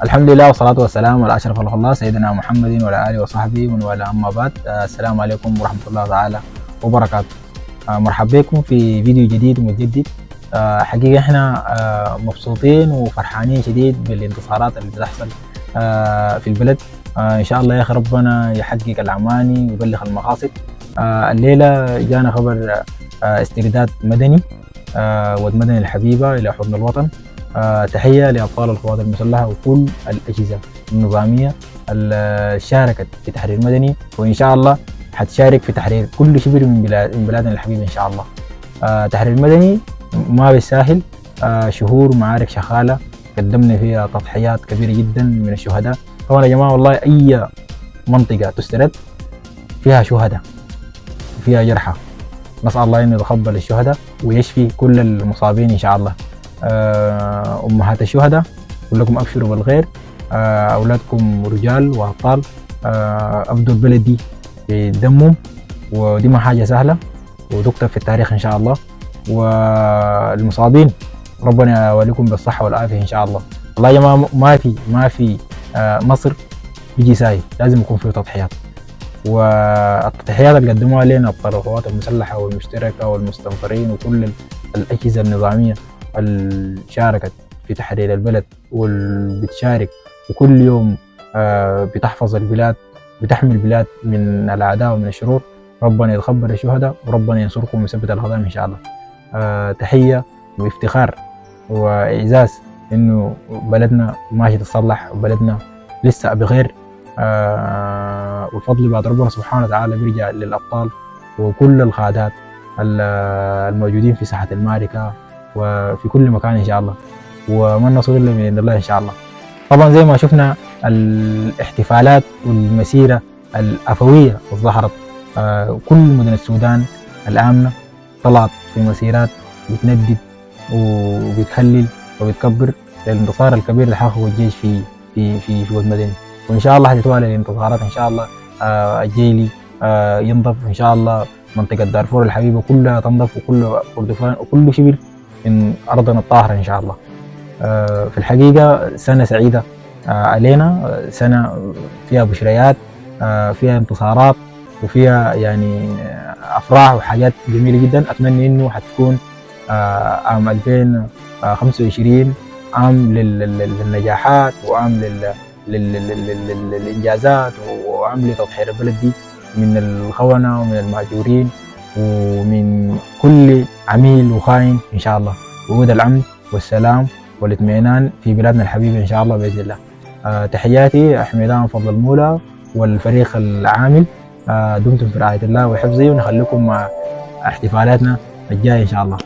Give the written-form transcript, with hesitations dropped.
الحمد لله والصلاة والسلام على أشرف الله سيدنا محمد وعلى آله وصحبه ومن والاه، أما بعد. السلام عليكم ورحمة الله تعالى وبركاته. مرحبا بكم في فيديو جديد ومتجدد. حقيقة احنا مبسوطين وفرحانين شديد بالانتصارات اللي بتحصل في البلد. إن شاء الله يا أخي ربنا يحقق الأماني ويبلغ المقاصد. الليلة جانا خبر استرداد مدني والمدني الحبيبة إلى حضن الوطن. تحية لأبطال القوات المسلحة وكل الأجهزة النظامية اللي شاركت في تحرير مدني، وإن شاء الله حتشارك في تحرير كل شبر من بلادنا الحبيبة إن شاء الله. تحرير مدني ما بالساهل. شهور معارك شغالة قدمنا فيها تضحيات كبيرة جدا من الشهداء. طبعا يا جماعة والله أي منطقة تسترد فيها شهداء وفيها جرحى، نسأل الله أن يتقبل الشهداء ويشفي كل المصابين إن شاء الله. أمهات الشهداء كلكم أبشروا بالخير. أولادكم رجال وأبطال أبدوا البلد دي بدمهم، ودي ما حاجة سهلة وتكتب في التاريخ إن شاء الله. والمصابين ربنا يوليكم بالصحة والعافية إن شاء الله. والله يا جماعة ما في مصر بيجي ساي، لازم يكون فيه تضحيات، والتضحيات اللي قدموها لنا أبطال القوات المسلحة والمشتركة والمستنصرين وكل الأجهزة النظامية اللي شاركت في تحرير البلد واللي بتشارك وكل يوم بتحفظ البلاد، بتحمي البلاد من الأعداء ومن الشرور. ربنا يتقبل الشهداء وربنا ينصركم ويثبت الأقدام إن شاء الله. تحية وافتخار وإعزاز إنه بلدنا ماشي تتصلح وبلدنا لسه بخير. والفضل بعد ربنا سبحانه وتعالى بيرجع للأبطال وكل القادات الموجودين في ساحة المعركة وفي كل مكان إن شاء الله، وما النصر إلا من عند الله إن شاء الله. طبعا زي ما شفنا الاحتفالات والمسيرة الأفوية ظهرت، كل مدن السودان الآمنة طلعت في مسيرات بتندد وبتهلل وبتكبر للانتصار الكبير اللي حققه الجيش في واد مدني. وإن شاء الله حتتوالى الانتصارات إن شاء الله. الجيلي ينضف إن شاء الله، منطقة دارفور الحبيبة كلها تنضف وكل كردفان وكل شبر من أرضنا الطاهرة إن شاء الله. في الحقيقة سنة سعيدة علينا، سنة فيها بشريات، فيها انتصارات وفيها يعني أفراح وحاجات جميلة جدا. أتمنى إنه حتكون عام 2025 عام للنجاحات وعام للإنجازات وعام لتطهير البلد دي من الخونة ومن المهجورين ومن كل عميل وخاين إن شاء الله. وعود الأمن والسلام والاطمئنان في بلادنا الحبيبة إن شاء الله بإذن الله. تحياتي حميدان فضل المولى والفريق العامل. دمتم في رعاية الله وحفظه، ونخليكم مع احتفالاتنا الجاية إن شاء الله.